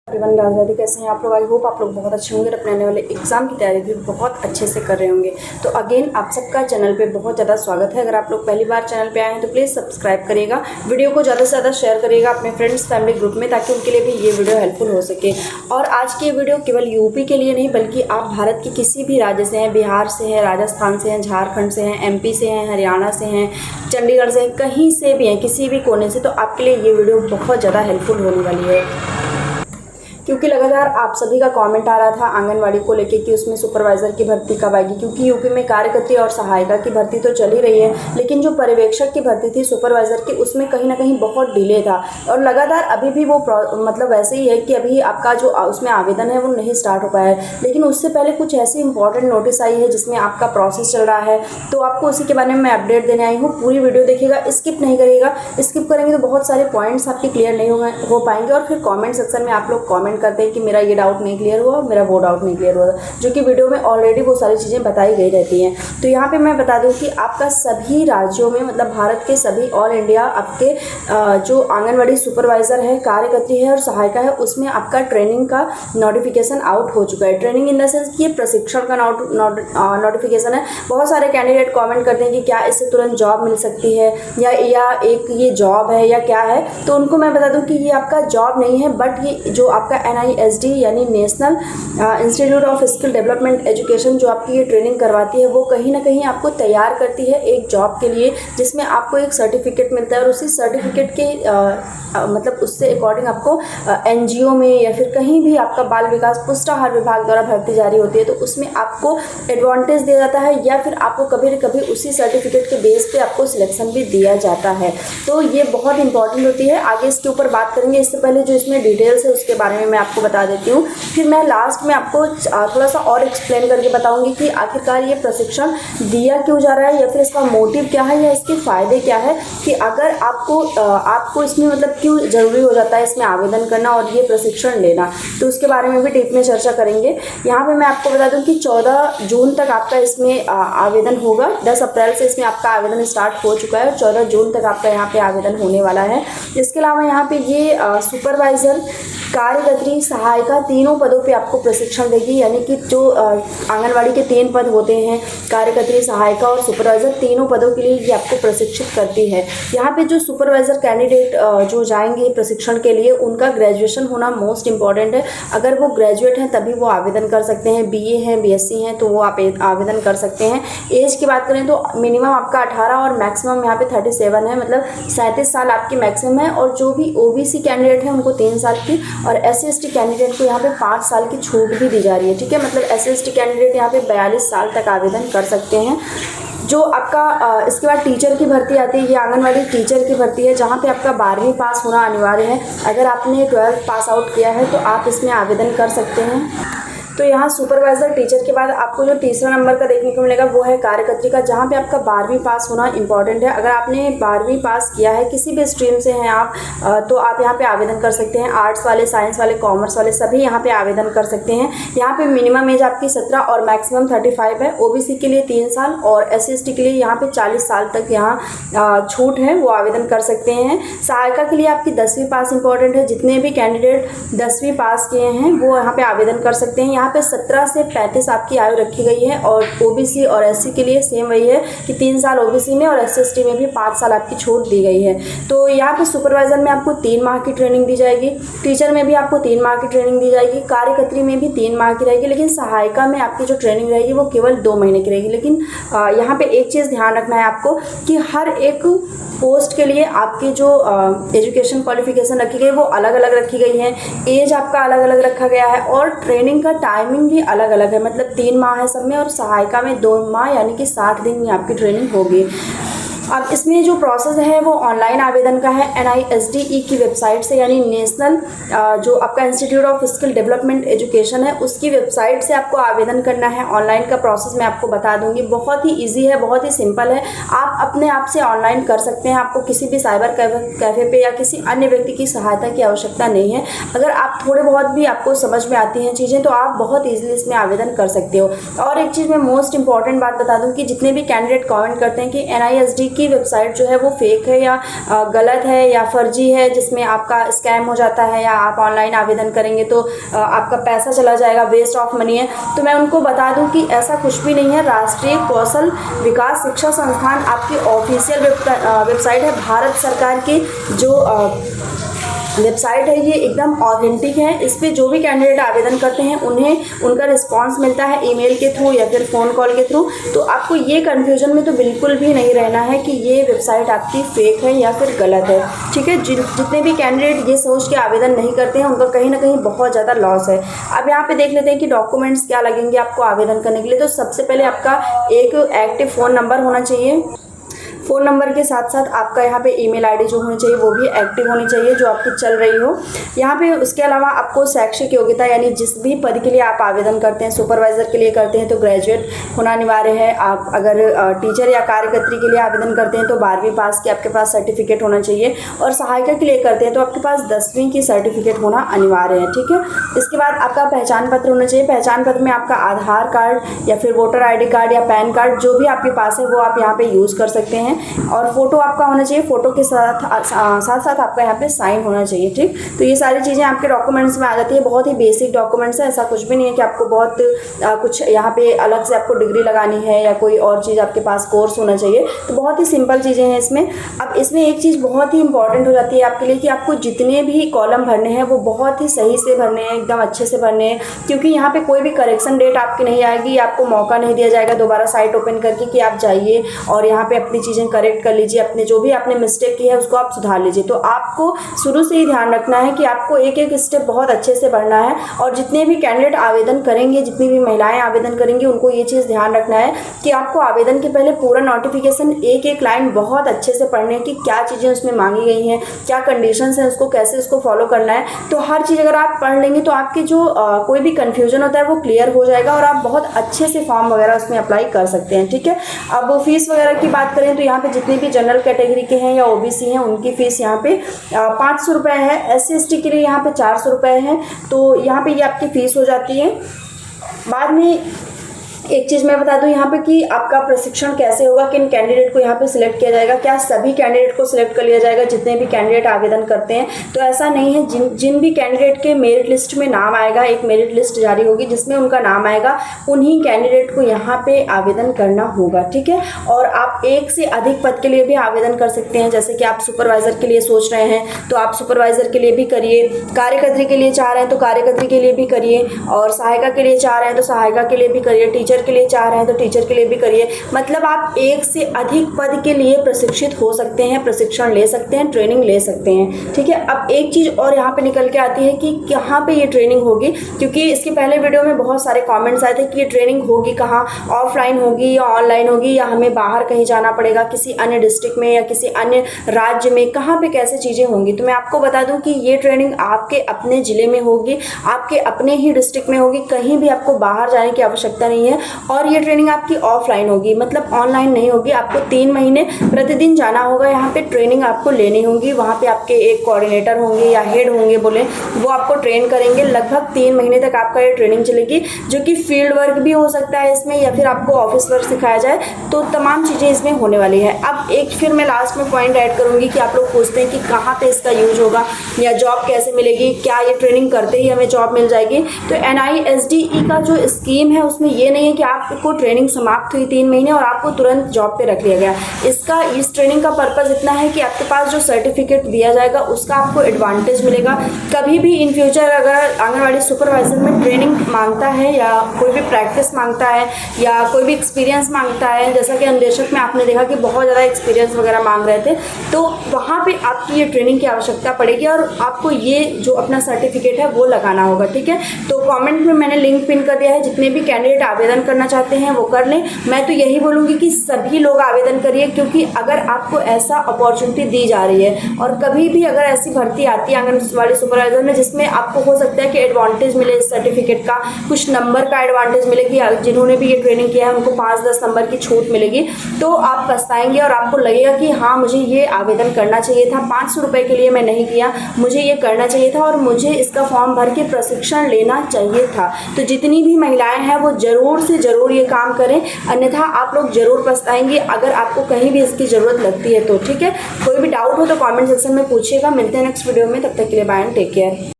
Everyone, Radhe Radhe. कैसे हैं आप लोग? आई होप आप लोग बहुत अच्छे होंगे और अपने आने वाले एग्जाम की तैयारी भी बहुत अच्छे से कर रहे होंगे। तो अगेन आप सबका चैनल पे बहुत ज़्यादा स्वागत है। अगर आप लोग पहली बार चैनल पे आए हैं तो प्लीज़ सब्सक्राइब करिएगा, वीडियो को ज़्यादा से ज़्यादा शेयर करिएगा अपने फ्रेंड्स फैमिली ग्रुप में, ताकि उनके लिए भी ये वीडियो हेल्पफुल हो सके। और आज की ये वीडियो केवल यूपी के लिए नहीं, बल्कि आप भारत के किसी भी राज्य से हैं, बिहार से हैं, राजस्थान से हैं, झारखंड से हैं, एमपी से हैं, हरियाणा से हैं, चंडीगढ़ से हैं, कहीं से भी हैं, किसी भी कोने से, तो आपके लिए ये वीडियो बहुत ज़्यादा हेल्पफुल होने वाली है। क्योंकि लगातार आप सभी का कमेंट आ रहा था आंगनवाड़ी को लेके कि उसमें सुपरवाइज़र की भर्ती कब आएगी, क्योंकि यूपी में कार्यकर्त्री और सहायिका की भर्ती तो चल ही रही है, लेकिन जो पर्यवेक्षक की भर्ती थी सुपरवाइज़र की, उसमें कहीं ना कहीं बहुत डिले था। और लगातार अभी भी वो मतलब वैसे ही है कि अभी आपका जो उसमें आवेदन है वो नहीं स्टार्ट हो पाया है। लेकिन उससे पहले कुछ ऐसी इंपॉर्टेंट नोटिस आई है जिसमें आपका प्रोसेस चल रहा है, तो आपको उसी के बारे में मैं अपडेट देने आई हूँ। पूरी वीडियो देखिएगा, स्किप नहीं करिएगा। स्किप करेंगे तो बहुत सारे पॉइंट्स आपके क्लियर नहीं हो पाएंगे, और फिर कॉमेंट सेक्शन में आप लोग कॉमेंट करते हैं कि मेरा ये डाउट नहीं क्लियर हुआ, मेरा वो डाउट नहीं क्लियर हुआ, जो कि वीडियो में ऑलरेडी वो सारी चीज़ें बताई गई रहती हैं। तो यहाँ पे मैं बता दूं कि आपका सभी राज्यों में, मतलब भारत के सभी ऑल इंडिया आपके जो आंगनवाड़ी सुपरवाइज़र है, कार्यकर्त्री है और सहायिका है, उसमें आपका ट्रेनिंग का नोटिफिकेशन आउट हो चुका है। ट्रेनिंग इन द सेंस कि ये प्रशिक्षण का नोटिफिकेशन है। बहुत सारे कैंडिडेट कॉमेंट करते हैं कि क्या इससे तुरंत जॉब मिल सकती है, या एक ये जॉब है या क्या है। तो उनको मैं बता दूं कि ये आपका जॉब नहीं है, बट ये जो आपका NISD यानी national institute of skill development education जो आपकी ये ट्रेनिंग करवाती है, वो कहीं ना कहीं आपको तैयार करती है एक जॉब के लिए, जिसमें आपको एक सर्टिफिकेट मिलता है। और उसी सर्टिफिकेट के मतलब उससे अकॉर्डिंग आपको NGO में या फिर कहीं भी आपका बाल विकास पुष्टाहार विभाग द्वारा भर्ती जारी होती है, तो उसमें आपको एडवांटेज दिया जाता है, या फिर आपको कभी न कभी उसी सर्टिफिकेट के बेस पे आपको सिलेक्शन भी दिया जाता है। तो ये बहुत इंपॉर्टेंट होती है। आगे इसके ऊपर बात करेंगे, इससे पहले जो इसमें डिटेल्स है उसके बारे में मैं आपको बता देती हूँ। फिर मैं लास्ट में आपको थोड़ा सा और एक्सप्लेन करके बताऊंगी कि आखिरकार ये प्रशिक्षण दिया क्यों जा रहा है, या फिर इसका मोटिव क्या है, या इसके फ़ायदे क्या है, कि अगर आपको इसमें मतलब क्यों ज़रूरी हो जाता है इसमें आवेदन करना और ये प्रशिक्षण लेना, तो उसके बारे में भी डीप में चर्चा करेंगे। यहाँ पे मैं आपको बता दूँ कि 14 जून तक आपका इसमें आवेदन होगा। 10 अप्रैल से इसमें आपका आवेदन स्टार्ट हो चुका है और 14 जून तक आपका यहाँ पे आवेदन होने वाला है। इसके अलावा यहाँ पे ये सुपरवाइज़र, कार्यकर्त्री, सहायिका तीनों पदों पे आपको प्रशिक्षण देगी। यानी कि जो आंगनवाड़ी के 3 पद होते हैं, कार्यकर्त्री, सहायिका और सुपरवाइज़र, तीनों पदों के लिए ये आपको प्रशिक्षित करती है। यहाँ पे जो सुपरवाइज़र कैंडिडेट जो जाएंगे प्रशिक्षण के लिए, उनका ग्रेजुएशन होना मोस्ट इंपॉर्टेंट है। अगर वो ग्रेजुएट हैं तभी वो आवेदन कर सकते हैं, BA हैं, BSc हैं, तो वो आप आवेदन कर सकते हैं। एज की बात करें तो मिनिमम आपका 18 और मैक्सिमम यहाँ पे 37 है, मतलब 37 साल आपकी मैक्सिमम है। और जो भी OBC कैंडिडेट हैं उनको 3 साल की, और SC/ST कैंडिडेट को यहाँ पे 5 साल की छूट भी दी जा रही है। ठीक है, मतलब SC/ST कैंडिडेट यहाँ पे 42 साल तक आवेदन कर सकते हैं। जो आपका इसके बाद टीचर की भर्ती आती है, ये आंगनवाड़ी टीचर की भर्ती है, जहाँ पे आपका 12वीं पास होना अनिवार्य है। अगर आपने 12th पास आउट किया है तो आप इसमें आवेदन कर सकते हैं। तो यहाँ सुपरवाइज़र टीचर के बाद आपको जो तीसरा नंबर का देखने को मिलेगा वो है कार्यकर्त्री का, जहाँ पे आपका 12वीं पास होना इंपॉर्टेंट है। अगर आपने 12वीं पास किया है, किसी भी स्ट्रीम से हैं आप, तो आप यहाँ पे आवेदन कर सकते हैं। आर्ट्स वाले, साइंस वाले, कॉमर्स वाले सभी यहाँ पे आवेदन कर सकते हैं। यहाँ पे मिनिमम एज आपकी 17 और मैक्सिमम 35 है। OBC के लिए 3 साल और SC/ST के लिए यहाँ पे 40 साल तक यहाँ छूट है, वो आवेदन कर सकते हैं। सहायिका के लिए आपकी 10वीं पास इंपॉर्टेंट है। जितने भी कैंडिडेट 10वीं पास किए हैं वो यहाँ पे आवेदन कर सकते हैं। यहाँ पे 17 से 35 आपकी आयु रखी गई है, और OBC और SC के लिए सेम वही है कि 3 साल OBC में और SC/ST में भी 5 साल आपकी छूट दी गई है। तो यहाँ पे सुपरवाइज़र में आपको 3 माह की ट्रेनिंग दी जाएगी, टीचर में भी आपको 3 माह की ट्रेनिंग दी जाएगी, कार्यकर्त्री में भी 3 माह की रहेगी, लेकिन सहायिका में आपकी जो ट्रेनिंग रहेगी वो केवल 2 महीने की रहेगी। लेकिन यहाँ पे एक चीज़ ध्यान रखना है आपको कि हर एक पोस्ट के लिए आपकी जो एजुकेशन क्वालिफिकेशन रखी गई वो अलग अलग रखी गई है, एज आपका अलग अलग रखा गया है, और ट्रेनिंग का टाइमिंग भी अलग अलग है। मतलब 3 माह है सब में, और सहायिका में 2 माह यानी कि 60 दिन में आपकी ट्रेनिंग होगी। अब इसमें जो प्रोसेस है वो ऑनलाइन आवेदन का है। NISDE की वेबसाइट से, यानी नेशनल जो आपका institute of skill development education है, उसकी वेबसाइट से आपको आवेदन करना है। ऑनलाइन का प्रोसेस मैं आपको बता दूंगी, बहुत ही इजी है, बहुत ही सिंपल है। आप अपने आप से ऑनलाइन कर सकते हैं, आपको किसी भी साइबर कैफ़े पे या किसी अन्य व्यक्ति की सहायता की आवश्यकता नहीं है। अगर आप थोड़े बहुत भी आपको समझ में आती हैं चीज़ें, तो आप बहुत ईजिली इसमें आवेदन कर सकते हो। और एक चीज़ मैं मोस्ट इंपॉर्टेंट बात बता दूँ कि जितने भी कैंडिडेट कमेंट करते हैं कि NISD की की वेबसाइट जो है वो फेक है या गलत है या फर्जी है, जिसमें आपका स्कैम हो जाता है या आप ऑनलाइन आवेदन करेंगे तो आपका पैसा चला जाएगा, वेस्ट ऑफ मनी है। तो मैं उनको बता दूं कि ऐसा कुछ भी नहीं है। राष्ट्रीय कौशल विकास शिक्षा संस्थान आपकी ऑफिशियल वेबसाइट है। भारत सरकार की जो वेबसाइट है ये एकदम ऑथेंटिक है। इस पर जो भी कैंडिडेट आवेदन करते हैं उन्हें उनका रिस्पांस मिलता है ईमेल के थ्रू या फिर फ़ोन कॉल के थ्रू। तो आपको ये कन्फ्यूजन में तो बिल्कुल भी नहीं रहना है कि ये वेबसाइट आपकी फ़ेक है या फिर गलत है, ठीक है। जितने भी कैंडिडेट ये सोच के आवेदन नहीं करते हैं उनका कहीं ना कहीं बहुत ज़्यादा लॉस है। अब यहाँ पे देख लेते हैं कि डॉक्यूमेंट्स क्या लगेंगे आपको आवेदन करने के लिए। तो सबसे पहले आपका एक एक्टिव फ़ोन नंबर होना चाहिए। फ़ोन नंबर के साथ साथ आपका यहाँ पे ईमेल आईडी जो होनी चाहिए वो भी एक्टिव होनी चाहिए, जो आपकी चल रही हो यहाँ पे। उसके अलावा आपको शैक्षिक योग्यता, यानी जिस भी पद के लिए आप आवेदन करते हैं, सुपरवाइज़र के लिए करते हैं तो ग्रेजुएट होना अनिवार्य है। आप अगर टीचर या कार्यकर्त्री के लिए आवेदन करते हैं तो 12वीं पास की आपके पास सर्टिफिकेट होना चाहिए, और सहायिका के लिए करते हैं तो आपके पास 10वीं की सर्टिफिकेट होना अनिवार्य है, ठीक है। इसके बाद आपका पहचान पत्र होना चाहिए। पहचान पत्र में आपका आधार कार्ड या फिर वोटर ID कार्ड या पैन कार्ड जो भी आपके पास है वो आप यहाँ पे यूज़ कर सकते हैं। और फोटो आपका होना चाहिए, फोटो के साथ साथ आपका यहाँ पे साइन होना चाहिए, ठीक। तो ये सारी चीज़ें आपके डॉक्यूमेंट्स में आ जाती है। बहुत ही बेसिक डॉक्यूमेंट्स है, ऐसा कुछ भी नहीं है कि आपको बहुत कुछ यहाँ पे अलग से आपको डिग्री लगानी है या कोई और चीज़ आपके पास कोर्स होना चाहिए। तो बहुत ही सिंपल चीज़ें हैं इसमें। अब इसमें एक चीज़ बहुत ही इंपॉर्टेंट हो जाती है आपके लिए कि आपको जितने भी कॉलम भरने हैं वो बहुत ही सही से भरने हैं, एकदम अच्छे से भरने हैं, क्योंकि यहाँ पे कोई भी करेक्शन डेट आपकी नहीं आएगी। आपको मौका नहीं दिया जाएगा दोबारा साइट ओपन करके कि आप जाइए और यहाँ पे अपनी चीज़ें करेक्ट कर लीजिए, अपने जो भी आपने मिस्टेक की है उसको आप सुधार लीजिए। तो आपको शुरू से ही ध्यान रखना है कि आपको एक एक स्टेप बहुत अच्छे से बढ़ना है। और जितने भी कैंडिडेट आवेदन करेंगे, जितनी भी महिलाएं आवेदन करेंगी, उनको ये चीज़ ध्यान रखना है कि आपको आवेदन के पहले पूरा नोटिफिकेशन एक एक लाइन बहुत अच्छे से पढ़ने की, क्या चीज़ें उसमें मांगी गई हैं, क्या कंडीशंस हैं, उसको कैसे उसको फॉलो करना है। तो हर चीज़ अगर आप पढ़ लेंगे तो आपके जो कोई भी कन्फ्यूजन होता है वो क्लियर हो जाएगा और आप बहुत अच्छे से फॉर्म वगैरह उसमें अप्लाई कर सकते हैं, ठीक है। अब फीस वगैरह की बात करें तो यहाँ पे जितने भी जनरल कैटेगरी के हैं या OBC हैं उनकी फ़ीस यहाँ पे 500 रुपये है। SC/ST के लिए यहाँ पे 400 रुपये है। तो यहाँ पे ये आपकी फ़ीस हो जाती है। बाद में एक चीज़ मैं बता दूं यहाँ पे कि आपका प्रशिक्षण कैसे होगा, किन कैंडिडेट को यहाँ पे सिलेक्ट किया जाएगा, क्या सभी कैंडिडेट को सिलेक्ट कर लिया जाएगा जितने भी कैंडिडेट आवेदन करते हैं। तो ऐसा नहीं है, जिन भी कैंडिडेट के मेरिट लिस्ट में नाम आएगा, एक मेरिट लिस्ट जारी होगी जिसमें उनका नाम आएगा, उन्हीं कैंडिडेट को यहाँ पे आवेदन करना होगा, ठीक है। और आप एक से अधिक पद के लिए भी आवेदन कर सकते हैं। जैसे कि आप सुपरवाइज़र के लिए सोच रहे हैं तो आप सुपरवाइज़र के लिए भी करिए, कार्यकर्त्री के लिए चाह रहे हैं तो कार्यकर्त्री के लिए भी करिए, और सहायिका के लिए चाह रहे हैं तो सहायिका के लिए भी करिए, टीचर के लिए चाह रहे हैं तो टीचर के लिए भी करिए। मतलब आप एक से अधिक पद के लिए प्रशिक्षित हो सकते हैं, प्रशिक्षण ले सकते हैं, ट्रेनिंग ले सकते हैं, ठीक है। अब एक चीज़ और यहाँ पे निकल के आती है कि कहाँ पे ये ट्रेनिंग होगी, क्योंकि इसके पहले वीडियो में बहुत सारे कमेंट्स आए थे कि ये ट्रेनिंग होगी कहाँ, ऑफलाइन होगी या ऑनलाइन होगी या हमें बाहर कहीं जाना पड़ेगा किसी अन्य डिस्ट्रिक्ट में या किसी अन्य राज्य में, कहाँ पे कैसे चीज़ें होंगी। तो मैं आपको बता दूँ कि ये ट्रेनिंग आपके अपने ज़िले में होगी, आपके अपने ही डिस्ट्रिक्ट में होगी, कहीं भी आपको बाहर जाने की आवश्यकता नहीं है। और ये ट्रेनिंग आपकी ऑफलाइन होगी, मतलब ऑनलाइन नहीं होगी। आपको 3 महीने प्रतिदिन जाना होगा, यहाँ पे ट्रेनिंग आपको लेनी होगी। वहाँ पे आपके एक कोऑर्डिनेटर होंगे या हेड होंगे बोले, वो आपको ट्रेन करेंगे। लगभग 3 महीने तक आपका ये ट्रेनिंग चलेगी, जो कि फील्ड वर्क भी हो सकता है इसमें या फिर आपको ऑफिस वर्क सिखाया जाए, तो तमाम चीज़ें इसमें होने वाली है। अब एक फिर मैं लास्ट में पॉइंट ऐड करूँगी कि आप लोग पूछते हैं कि कहाँ पर इसका यूज होगा या जॉब कैसे मिलेगी, क्या ये ट्रेनिंग करते ही हमें जॉब मिल जाएगी। तो NISDE का जो स्कीम है उसमें ये नहीं है कि आपको ट्रेनिंग समाप्त हुई 3 महीने और आपको तुरंत जॉब पे रख लिया गया। इस ट्रेनिंग का पर्पस इतना है कि आपके पास जो सर्टिफिकेट दिया जाएगा उसका आपको एडवांटेज मिलेगा। कभी भी इन फ्यूचर अगर आंगनवाड़ी सुपरवाइजर में ट्रेनिंग मांगता है या कोई भी प्रैक्टिस मांगता है या कोई भी एक्सपीरियंस मांगता है, जैसा कि अन्वेषक में आपने देखा कि बहुत ज़्यादा एक्सपीरियंस वगैरह मांग रहे थे, तो वहाँ पर आपकी ये ट्रेनिंग की आवश्यकता पड़ेगी और आपको ये जो अपना सर्टिफिकेट है वो लगाना होगा, ठीक है। तो कॉमेंट में मैंने लिंक पिन कर दिया है, जितने भी कैंडिडेट आवेदन करना चाहते हैं वो कर लें। मैं तो यही बोलूँगी कि सभी लोग आवेदन करिए, क्योंकि अगर आपको ऐसा अपॉर्चुनिटी दी जा रही है और कभी भी अगर ऐसी भर्ती आती है आंगनवाड़ी सुपरवाइजर में जिसमें आपको हो सकता है कि एडवांटेज मिले इस सर्टिफिकेट का, कुछ नंबर का एडवांटेज मिलेगी, जिन्होंने भी ये ट्रेनिंग किया है उनको 5-10 नंबर की छूट मिलेगी, तो आप पछताएंगे और आपको लगेगा कि हाँ मुझे ये आवेदन करना चाहिए था, 500 रुपये के लिए मैं नहीं किया, मुझे ये करना चाहिए था और मुझे इसका फॉर्म भर के प्रशिक्षण लेना चाहिए था। तो जितनी भी महिलाएँ हैं वो ज़रूर से से ज़रूर ये काम करें, अन्यथा आप लोग ज़रूर पछताएंगे अगर आपको कहीं भी इसकी ज़रूरत लगती है तो। ठीक है, कोई भी डाउट हो तो कमेंट सेक्शन में पूछिएगा। मिलते हैं नेक्स्ट वीडियो में, तब तक के लिए बाय एंड टेक केयर।